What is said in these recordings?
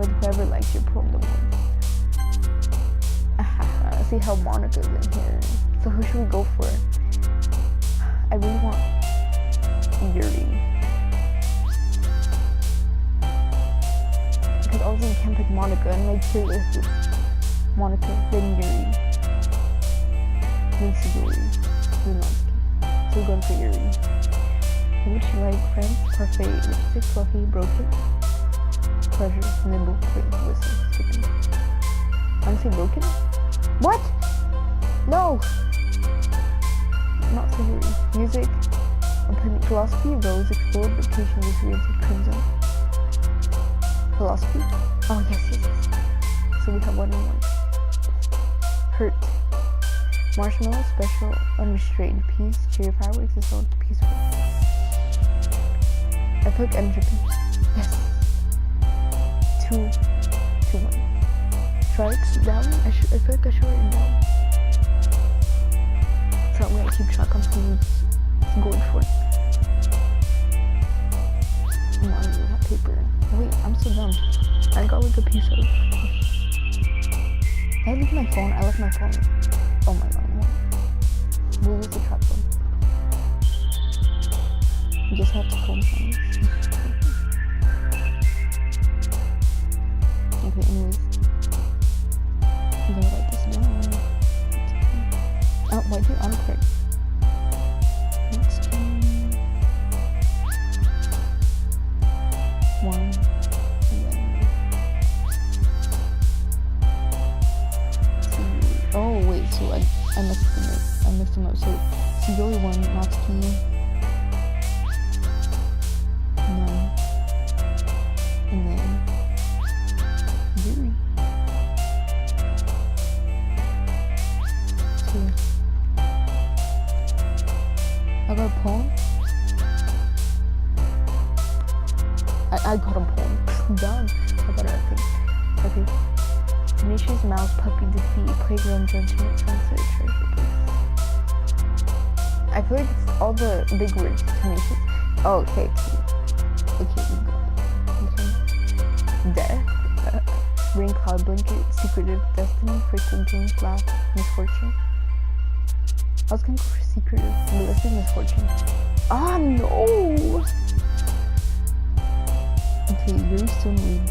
with whoever likes your poem the most. I see how Monika's in here. So who should we go for? I really want Yuri. Because also you can't pick Monika, and my tier list is Monika, then Yuri, then Suguri, then Natsuki. So we're going for Yuri. What would you like? Friends, parfait, lipstick, fluffy, broken, pleasure, nimble, wait, listen, skipping. I'm saying broken? What? No! Not Suguri. Music, philosophy, rose, explored, vacation, experience, crimson. Philosophy? Oh, yes. So we have 1 and 1. Hurt. Marshmallow, special, unrestrained, peace, cheer, fireworks, is all peaceful. I took entropy. Yes. 2, 1. Sharks, down. I feel like I should write it down. So I'm gonna keep track on who's going for it. Come on, that paper. Wait, I'm so dumb. I got like a piece of. Did I leave my phone? I left my phone. Oh my god. We'll use the trap phone. You just have to phone sounds. Okay, anyways. I'm gonna write this down. Oh, why do autocorrect? Next one. 1. And then. Oh, wait, so I mixed them up. So, Suguri 1, Natsuki 9, and then Yuri 2. I got a poem. I got a poem. Done. I got it, I think. Okay. Tenacious mouse, puppy, defeat, playground, judgment, sunset, treasure place. I feel like it's all the big words. Tenacious. Oh, okay. Okay, we go. Okay. Death. Rain cloud blanket. Secretive. Destiny. Frequent games. Laugh. Misfortune. I was gonna go for secretive, but let's do misfortune. Ah, no! Okay, you're still me.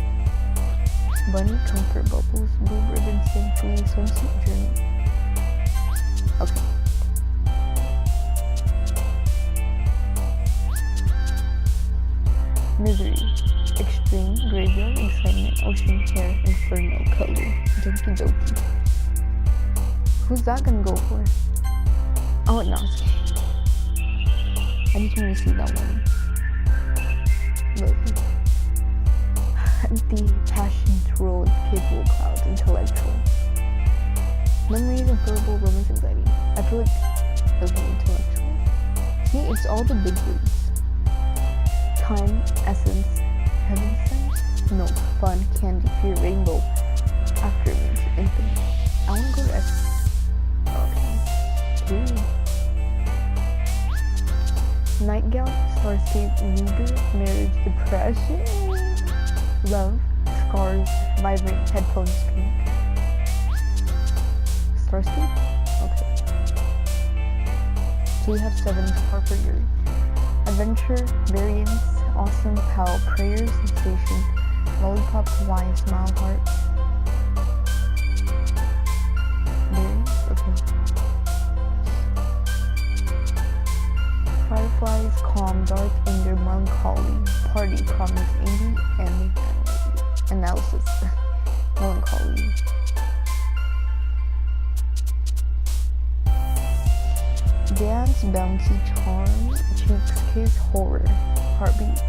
Bunny, comfort, bubbles, blue ribbon, symphony, swimsuit, journey. Okay. Misery, extreme, graveyard, excitement, ocean, hair, inferno, color, Doki Doki. Who's that gonna go for? Oh, no. I just want to see that one. Look. Empty, passionate, road, capable, clouds, intellectual. Memories, inferable, romance, anxiety. I feel like okay, intellectual. See, it's all the big words. Time, essence, heaven sense, milk, fun, candy, fear, rainbow, aftermath, infinite. I want to go to essence. Okay. Ooh. Nightgown, starscape, eager, marriage, depression, love, scars, vibrant, headphones, pink. Starscape? Okay. So we have 7 so far for Yuri. Adventure, variance, awesome, pal, prayer, sensation, lollipop, Hawaii, smile, heart. Variance? Okay. Fireflies, calm, dark, anger, melancholy, party, promise, angry, and analysis, melancholy. Dance, bouncy, charm, cheeks, kiss, horror, heartbeat,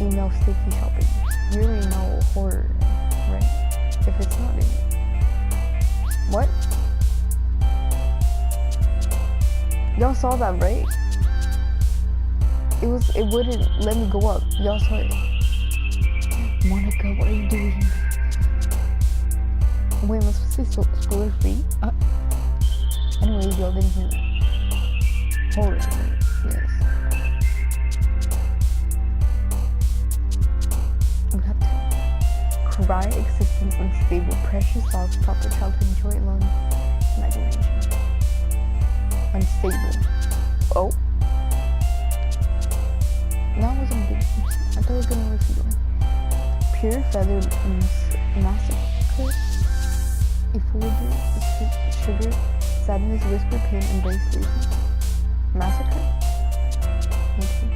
email, sticky, shopping. You already know horror, right? If it's not in. What? Y'all saw that, right? It wouldn't let me go up. Y'all saw it. Monika, what are you doing? Wait, am I supposed to say spoiler free? Anyways, y'all didn't hear that. Horror, yes. We have 10. cry existence unstable, precious thoughts, proper childhood joy alone, imagination. Unstable. Oh. That wasn't good. I thought it was gonna refuse. Pure feathered massacre. Effulgent sugar, sadness, whisper, pain, embrace, reason. Massacre? Okay.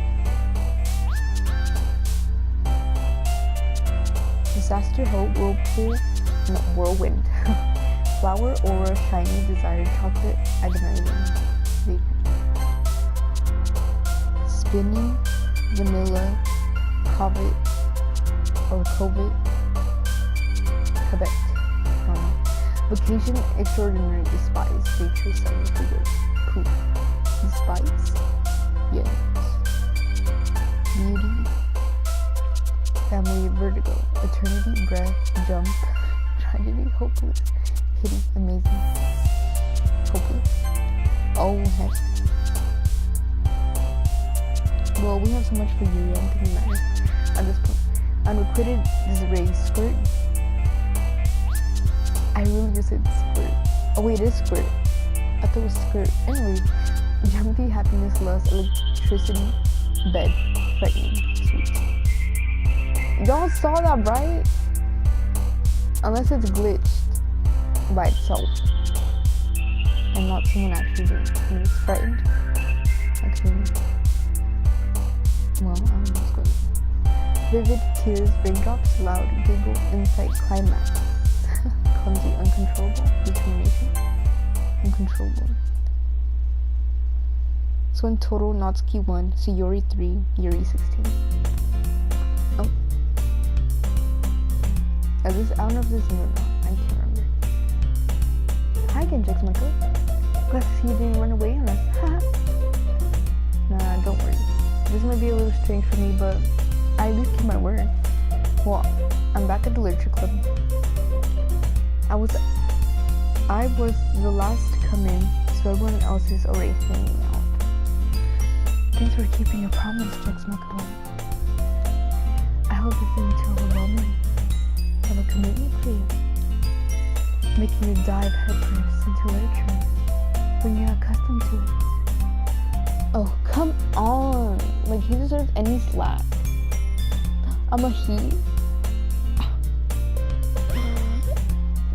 Disaster, hope, whirlpool, no, whirlwind. Flower, aura, shiny, desire, chocolate, agonizing. Spinning, vanilla, covet, or covet, covet. Vacation, extraordinary, despise, nature, sun, figure, poop, despise, yes, beauty, family, vertigo, eternity, breath, jump, tragedy, hopeless, pity, amazing, hopeless, oh heck. Well, we have so much for you, I'm thinking nice at this point. Unrequited disarray, skirt. I really just said squirt. Oh wait, it is squirt. I thought it was skirt. Anyway, jumpy, happiness, lust, electricity, bed, frightening, sweet. Y'all saw that, right? Unless it's glitched by itself and not someone actually doing it. And it's frightened. Okay. Well, I don't know what's going on. Vivid, tears, raindrops, loud, giggle, insight, climax. Clumsy, uncontrollable, determination, uncontrollable. So in total, Natsuki 1, Sayori 3, Yuri 16. Oh. I don't know if this is new or not. I can't remember. Hi again, Jacksonville. Glad to see you didn't run away on us. Haha. Nah, don't worry. This might be a little strange for me, but I at least keep my word. Well, I'm back at the literature club. I was the last to come in, so everyone else is already hanging out. Thanks for keeping your promise, Jacksonville. I hope this isn't too overwhelming. I have a commitment for you. Making you dive headfirst into literature when you're accustomed to it. Oh, come on. Like, he deserves any slack. I'm a he.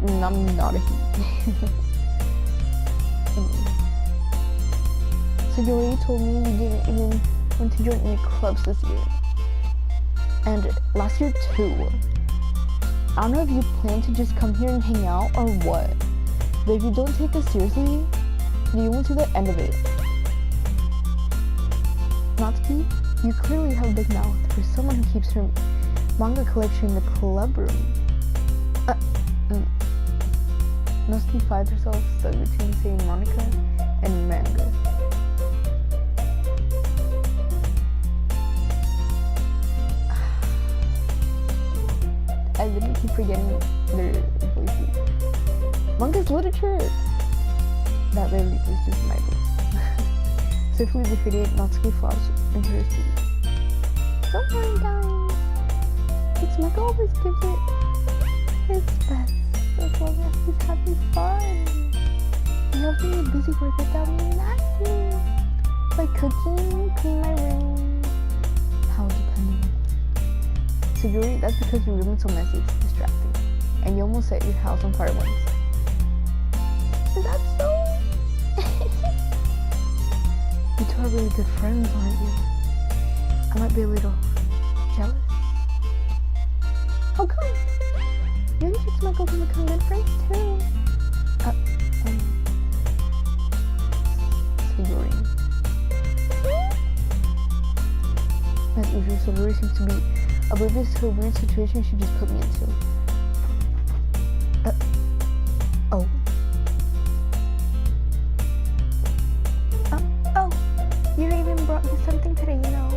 I'm not a he. So you already told me you didn't even want to join any clubs this year. And last year too. I don't know if you plan to just come here and hang out or what. But if you don't take us seriously, you won't see the end of it. Natsuki, you clearly have a big mouth for someone who keeps her manga collection in the club room. Natsuki finds herself stuck between saying Monika and manga. I literally keep forgetting their voices. Manga's literature! That literally was just my voice. Swiftly defeated, Natsuki falls into her seat. Don't worry, darling. It's Manga always gives it its best. As long as he's having fun. He helps me with busy work without me laughing. Like cooking, clean my room. How dependable. So Yuri, that's because your room is so messy, it's distracting. And you almost set your house on fire once. Is that so? You two are really good friends, aren't you? I might be a little jealous. How come? You and Jacksonville can become good friends too. Sayori. As usual, Sayori seems to be oblivious to a weird situation she just put me into. Oh. Oh, you even brought me something today, you know.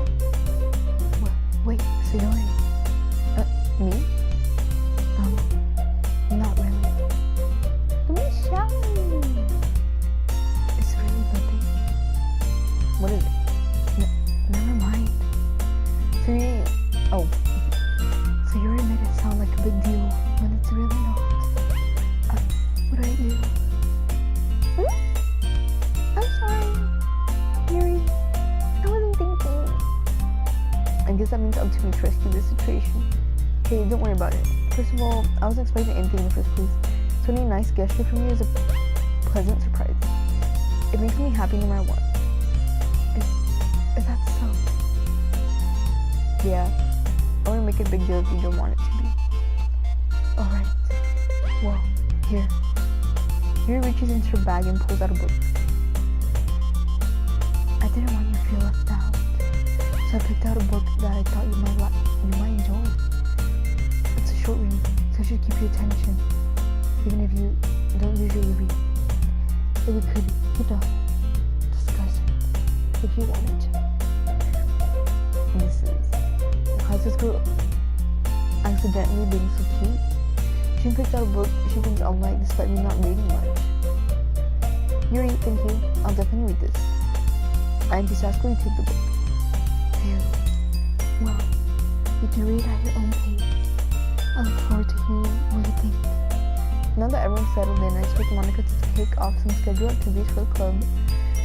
Wait, Sayori. Me? Not really. Don't be shy. It's really nothing. What is it? Never mind. Sayori made it sound like a big deal. Hey, don't worry about it. First of all, I wasn't expecting anything in the first place, so any nice gesture from you is a pleasant surprise. It makes me happy no matter what. Is that so? Yeah, I wouldn't make a big deal if you don't want it to be. Alright. Well, here. Yuri reaches into her bag and pulls out a book. I didn't want you to feel left out, so I picked out a book that I thought you might enjoy. It's a short read, so it should keep your attention, even if you don't usually read. So we could, discuss it if you wanted to. This is how's this girl accidentally being so cute? She picked out a book she thinks I'll like despite me not reading much. Yuri, thank you. I'll definitely read this. I enthusiastically take the book. Phew. Well, you can read at your own pace. I look forward to hearing what you think. Now that everyone's settled in, I expect Monika to kick off some scheduled activities for the club,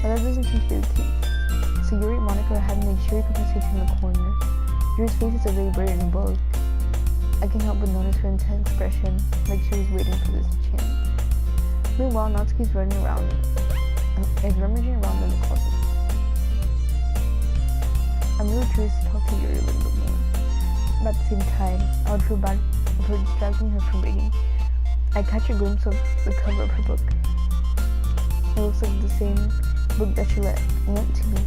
but that doesn't seem to be the case. So Yuri and Monika are having a cheery conversation in the corner. Yuri's face is already buried in a book. I can't help but notice her intense expression, like she was waiting for this chance. Meanwhile, Natsuki's rummaging around in the closet. I'm really curious to talk to Yuri a little bit more. But at the same time, I would feel bad for distracting her from reading. I catch a glimpse of the cover of her book. It looks like the same book that she lent to me.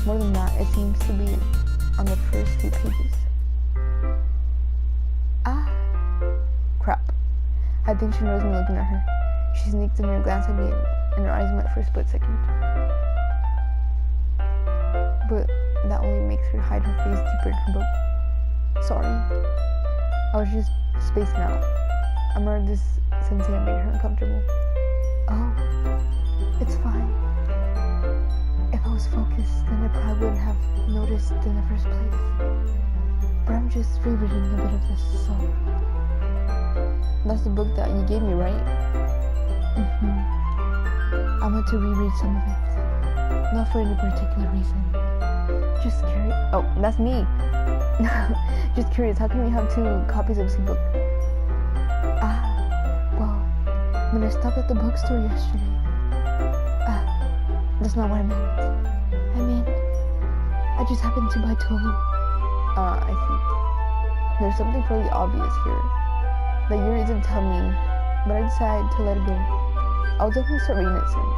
More than that, it seems to be on the first few pages. Ah, crap. I think she knows me looking at her. She sneaks in and glances at me, and her eyes met for a split second. But that only makes her hide her face deeper in her book. Sorry. I was just spacing out. I'm aware this sensei made her uncomfortable. Oh, it's fine. If I was focused, then I probably wouldn't have noticed in the first place. But I'm just rereading a bit of this, so... That's the book that you gave me, right? I want to reread some of it. Not for any particular reason. Just curious. Oh, that's me. Just curious, how can you have 2 copies of the same book? Well, when I stopped at the bookstore yesterday. That's not what I meant. I mean, I just happened to buy 2 of them. I see. There's something fairly obvious here that Yuri isn't telling me, but I decided to let it go. I'll definitely start reading it soon.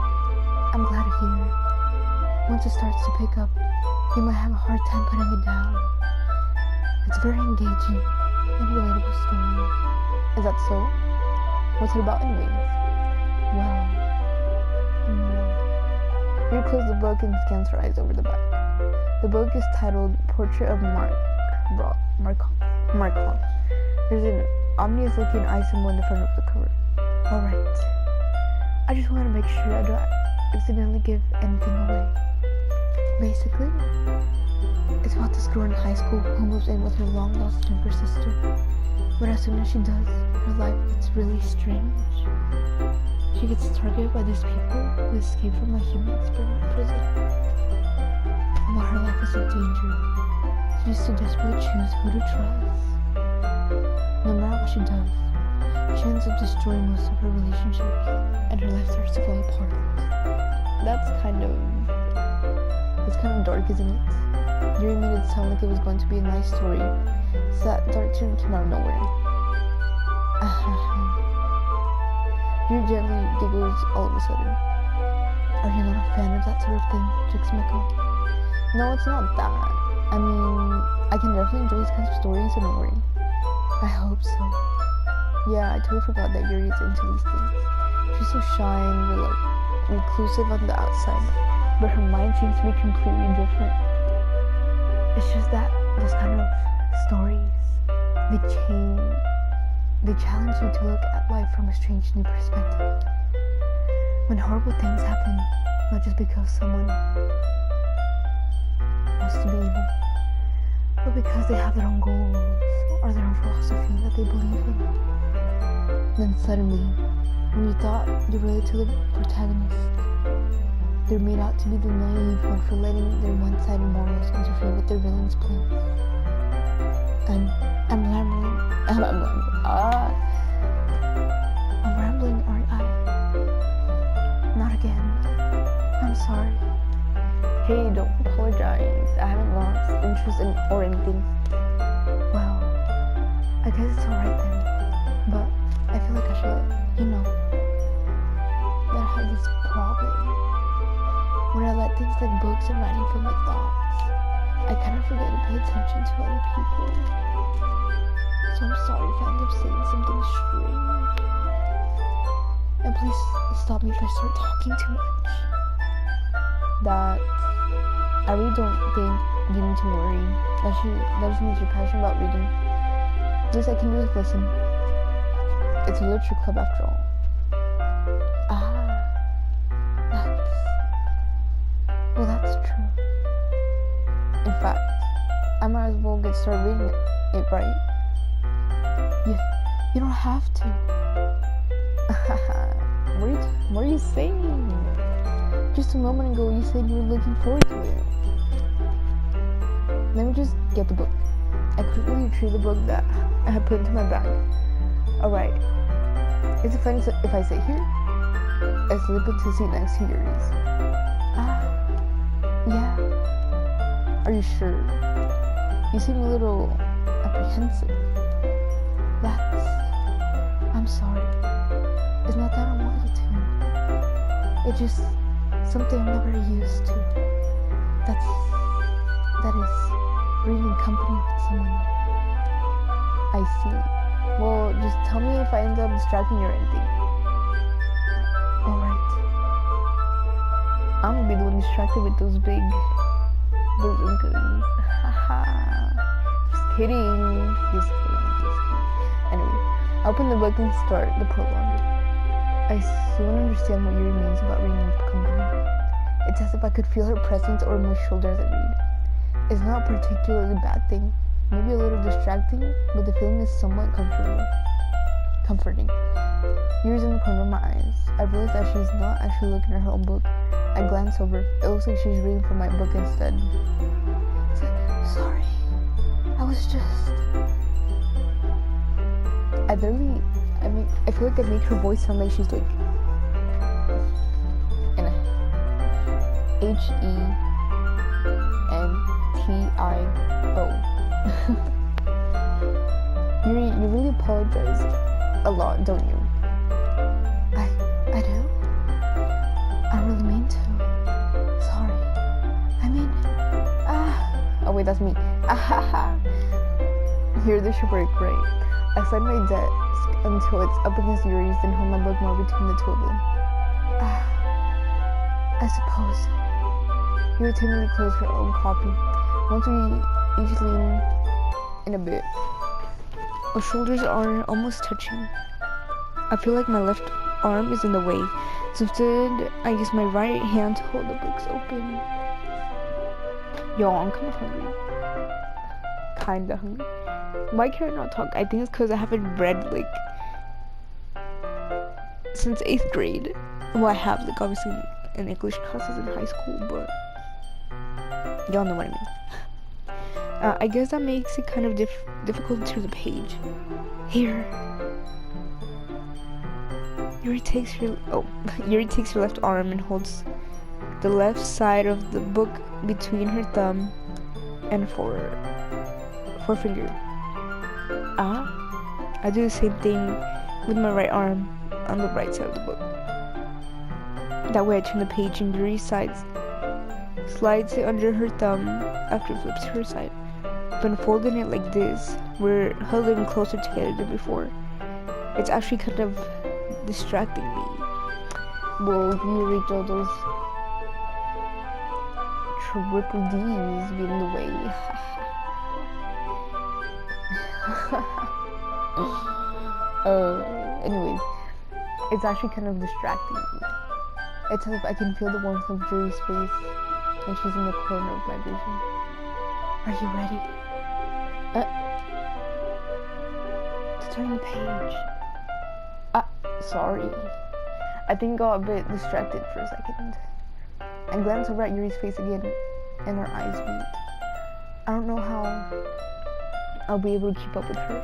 I'm glad to hear it. Once it starts to pick up, you might have a hard time putting it down. It's a very engaging and relatable story. Is that so? What's it about anyways? Well, Yuri closes the book and scans her eyes over the back. The book is titled Portrait of Markov. There's an ominous looking eye symbol in the front of the cover. Alright. I just want to make sure I don't accidentally give anything away. Basically, it's about this girl in high school who moves in with her long-lost younger sister. But as soon as she does, her life gets really strange. She gets targeted by these people who escape from a human experiment prison. And while her life is in danger, she has to desperately choose who to trust. No matter what she does, she ends up destroying most of her relationships, and her life starts to fall apart. It's kind of dark, isn't it? Yuri made it sound like it was going to be a nice story, so that dark turn came out of nowhere. Yuri gently giggles all of a sudden. Are you not a fan of that sort of thing, Jixmiko? No, it's not that. I mean, I can definitely enjoy these kinds of stories, so don't worry. I hope so. Yeah, I totally forgot that Yuri is into these things. She's so shy and reclusive on the outside, but her mind seems to be completely different. It's just that those kind of stories, they challenge you to look at life from a strange new perspective. When horrible things happen, not just because someone wants to be evil, but because they have their own goals or their own philosophy that they believe in. Then suddenly, when you thought you related to the protagonist, they're made out to be the naive one for letting their one-sided morals interfere with their villain's plans. I'm rambling. I'm rambling, aren't I? Not again. I'm sorry. Hey, don't apologize. I haven't lost interest in or anything. Well, I guess it's alright then. But I feel like I should let you know that I have this problem. When I let things like books and writing fill my thoughts, I kind of forget to pay attention to other people. So I'm sorry if I end up saying something strange. And please stop me if I start talking too much. That I really don't think you need to worry. That just means you're passionate about reading. Least I can do is listen. It's a literature club after all. That's true. In fact, I might as well get started reading it, right? You don't have to. What are you saying? Just a moment ago you said you were looking forward to it. Let me just get the book. I quickly retrieved the book that I had put into my bag. Alright. Is it fine if I sit here? I slip into the seat next to yours. Yeah. Are you sure? You seem a little apprehensive. I'm sorry. It's not that I want you to. It's just something I'm never used to. That is reading in company with someone. I see. Well, just tell me if I end up distracting you or anything. Alright. I'm gonna be the one distracted with those big bazookas. Haha. Just kidding. Anyway, I open the book and start the prologue. I soon understand what Yuri means about reading in company. It's as if I could feel her presence over my shoulder as I read. It's not a particularly bad thing. Maybe a little distracting, but the feeling is somewhat comforting. Yuri's in the corner of my eyes. I realize that she's not actually looking at her own book. I glance over. It looks like she's reading from my book instead. Sorry. I was just... I feel like I make her voice sound like she's like... And Hentio. Yuri, you really apologize a lot, don't you? I do? I really mean to. Sorry. I mean, oh wait, that's me. Here, this should work great. I slide my desk until it's up against Yuri's, then hold my book more between the two of them. I suppose. Yuri timidly closed her own copy. Once we each lean in a bit, our shoulders are almost touching. I feel like my left arm is in the way, so instead I use my right hand to hold the books open. Yo, I'm kinda hungry. Kinda hungry. Why can I not talk? I think it's because I haven't read like since 8th grade. Well, I have like obviously in English classes in high school, but y'all know what I mean. I guess that makes it kind of difficult to turn the page. Here. Yuri takes her left arm and holds the left side of the book between her thumb and forefinger. I do the same thing with my right arm on the right side of the book. That way I turn the page and Yuri slides it under her thumb after it flips to her side. When folding it like this, we're huddling closer together than before. It's actually kind of distracting me. Well, you reach all those triple D's be in the way. Anyways, it's actually kind of distracting me. It's as if I can feel the warmth of Yuri's face when she's in the corner of my vision. Are you ready? To turn the page. Sorry. I think I got a bit distracted for a second. I glanced over at Yuri's face again, and our eyes meet. I don't know how I'll be able to keep up with her.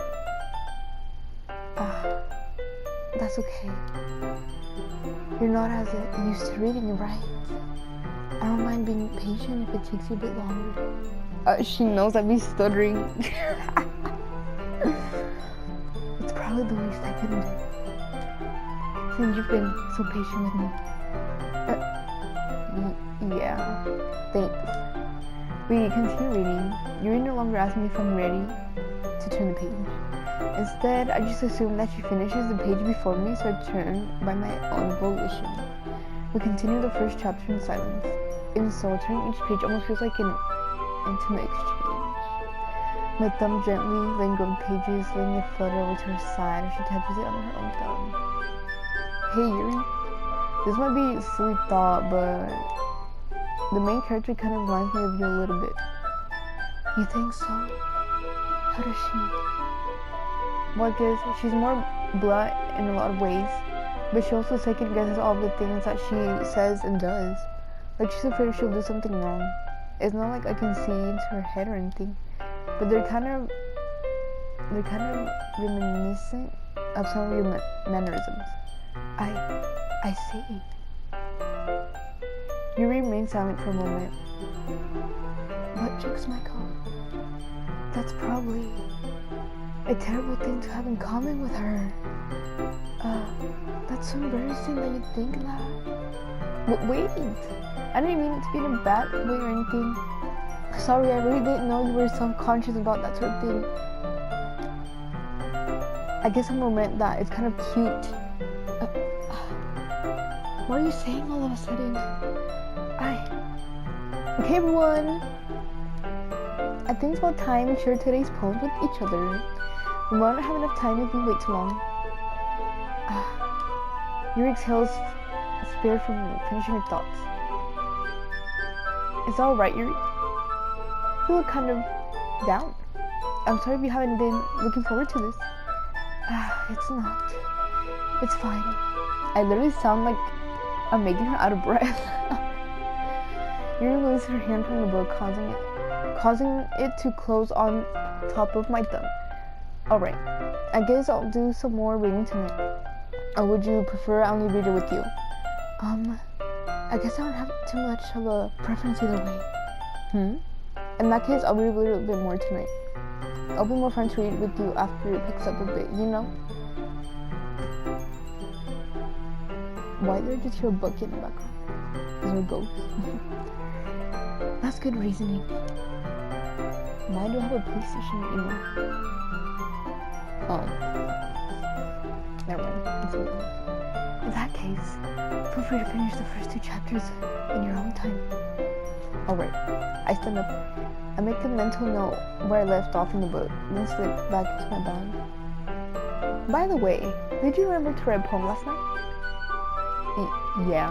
That's okay. You're not as used to reading, right? I don't mind being patient if it takes you a bit longer. She knows I'd be stuttering. It's probably the least I can do. Since you've been so patient with me. Yeah, thanks. We continue reading. Yuri no longer asks me if I'm ready to turn the page. Instead, I just assume that she finishes the page before me, so I turn by my own volition. We continue the first chapter in silence. In so, turning each page almost feels like an intimate exchange. My thumb gently linger on pages, letting it flutter over to her side as she touches it on her own thumb. Hey Yuri, this might be a silly thought, but the main character kind of reminds me of you a little bit. You think so? How does she? Well, I guess she's more blunt in a lot of ways, but she also second guesses all the things that she says and does. Like she's afraid she'll do something wrong. It's not like I can see into her head or anything, but they're kind of reminiscent of some of your mannerisms. I see. You remain silent for a moment. What jokes, Michael? That's probably a terrible thing to have in common with her. That's so embarrassing that you think that. Wait, I didn't mean it to be in a bad way or anything. Sorry, I really didn't know you were self-conscious about that sort of thing. I guess I meant that it's kind of cute. What are you saying all of a sudden? Okay everyone, I think it's about time we share today's poems with each other. We won't have enough time if we wait too long. Yuri exhales, spared from finishing her thoughts. It's alright, Yuri. You look kind of down. I'm sorry if you haven't been looking forward to this. It's not. It's fine. I literally sound like I'm making her out of breath. Yuri moves her hand from the book, causing it to close on top of my thumb. Alright, I guess I'll do some more reading tonight. Or would you prefer I only read it with you? I guess I don't have too much of a preference either way. In that case, I'll read a little bit more tonight. I'll be more fun to read with you after it picks up a bit, you know? Why did I just hear a bucket in the background? Is there a ghost? That's good reasoning. Why do I have a PlayStation anymore? Oh. Never mind. It's over. In that case, feel free to finish the first 2 chapters in your own time. Alright. I stand up. I make a mental note where I left off in the book, then slip back into my bag. By the way, did you remember to write a poem last night? Yeah.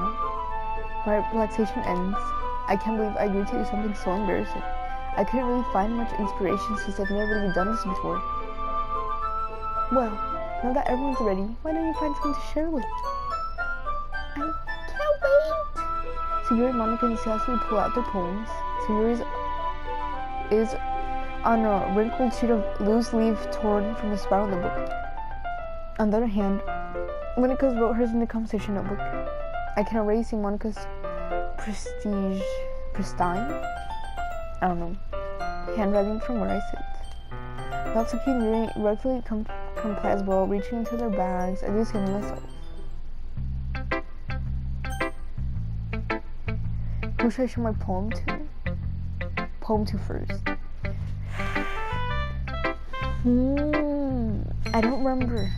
My relaxation ends. I can't believe I agreed to do something so embarrassing. I couldn't really find much inspiration since I've never really done this before. Well, now that everyone's ready, why don't you find someone to share with? I can't wait! So Yuri and Monika enthusiastically pull out their poems. So Yuri's is on a wrinkled sheet of loose leaf torn from the spiral in the book. On the other hand, Monika's wrote hers in the composition notebook. I can already see Monika's pristine? I don't know. Handwriting from where I sit. Natsuki and Yuri regularly comply as well, reaching into their bags. I do the same myself. Who should I show my poem to? Poem to first. I don't remember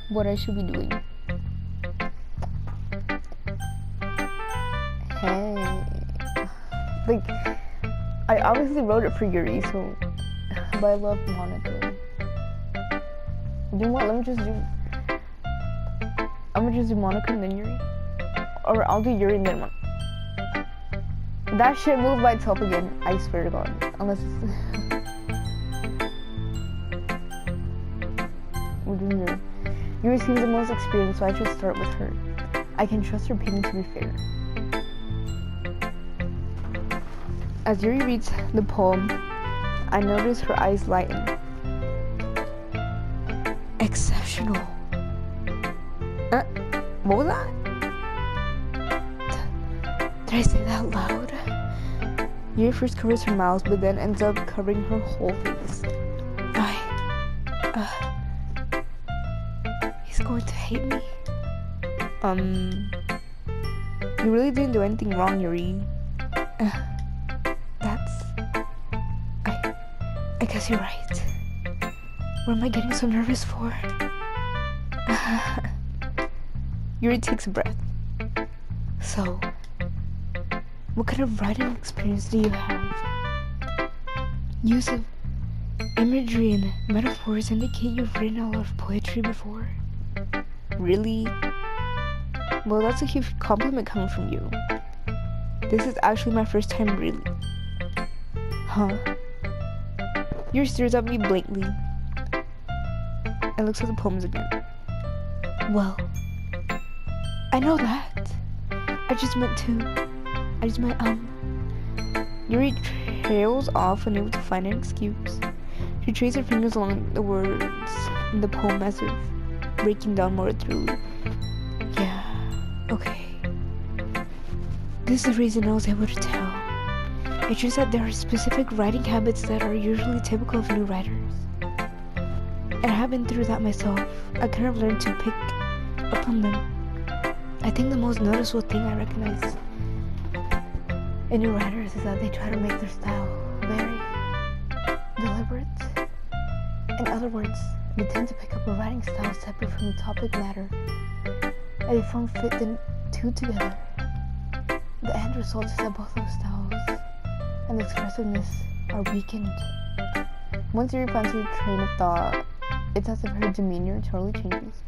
what I should be doing. Hey. Like, I obviously wrote it for Yuri, so, but I love Monika. You know what, I'm gonna just do Monika and then Yuri. Or I'll do Yuri and then Monika. That shit moved by itself again, I swear to God. Unless it's... We're doing Yuri. Yuri seems the most experienced, so I should start with her. I can trust her opinion to be fair. As Yuri reads the poem, I notice her eyes lighten. Exceptional. What was that? Did I say that loud? Yuri first covers her mouth, but then ends up covering her whole face. He's going to hate me. You really didn't do anything wrong, Yuri. I guess you're right. What am I getting so nervous for? Yuri takes a breath. So, what kind of writing experience do you have? Use of imagery and metaphors indicate you've written a lot of poetry before. Really? Well, that's a huge compliment coming from you. This is actually my first time really. Huh? Yuri stares at me blankly and looks at the poems again. Well, I know that. I just meant Yuri trails off, unable to find an excuse. She traces her fingers along the words in the poem as if breaking down more thoroughly. Yeah, okay. This is the reason I was able to tell. It's just that there are specific writing habits that are usually typical of new writers. And I have been through that myself. I kind of learned to pick up on them. I think the most noticeable thing I recognize in new writers is that they try to make their style very deliberate. In other words, they tend to pick up a writing style separate from the topic matter, and they form fit the two together. The end result is that both those styles and expressiveness are weakened. Once Yuri finds her train of thought, it's as if her demeanor totally changes.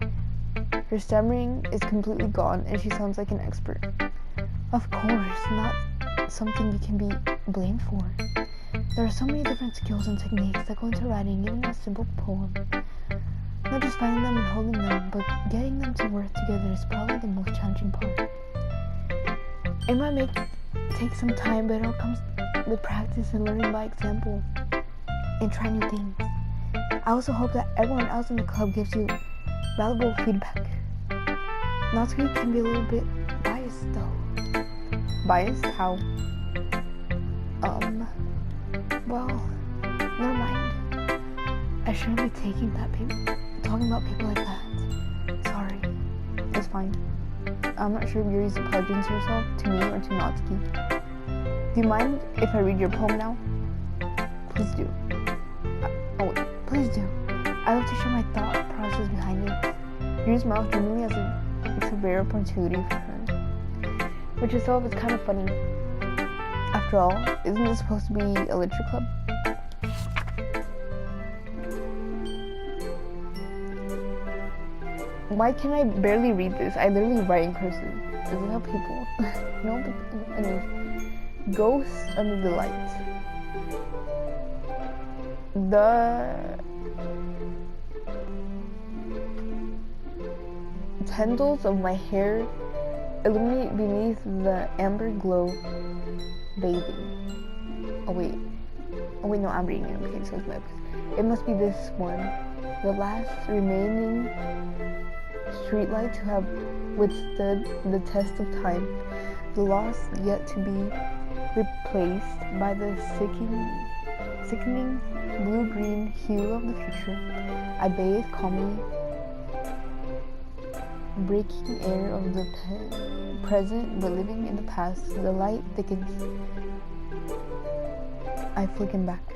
Her stammering is completely gone and she sounds like an expert. Of course, not something you can be blamed for. There are so many different skills and techniques that go into writing even a simple poem. Not just finding them and holding them, but getting them to work together is probably the most challenging part. It might take some time, but it all comes with practice and learning by example and trying new things. I also hope that everyone else in the club gives you valuable feedback. Natsuki can be a little bit biased though. Biased? How? Well, never mind. I shouldn't be talking about people like that. Sorry. It's fine. I'm not sure if Yuri's apologizing to herself, to me, or to Natsuki. Do you mind if I read your poem now? Please do. Please do. I love to share my thought process behind it. Yuri's mouth genuinely as it's a rare opportunity for her. Which itself is kind of funny. After all, isn't this supposed to be a literature club? Why can I barely read this? I literally write in cursive. Isn't how people... No, but anyways. Ghosts under the light. The tendrils of my hair illuminate beneath the amber glow, bathing. Oh wait, no, I'm reading it. Okay, so it's my books. It must be this one, the last remaining streetlight to have withstood the test of time, the loss yet to be replaced by the sickening blue-green hue of the future. I bathe calmly, breaking air of the present but living in the past. The light thickens. I flicken back.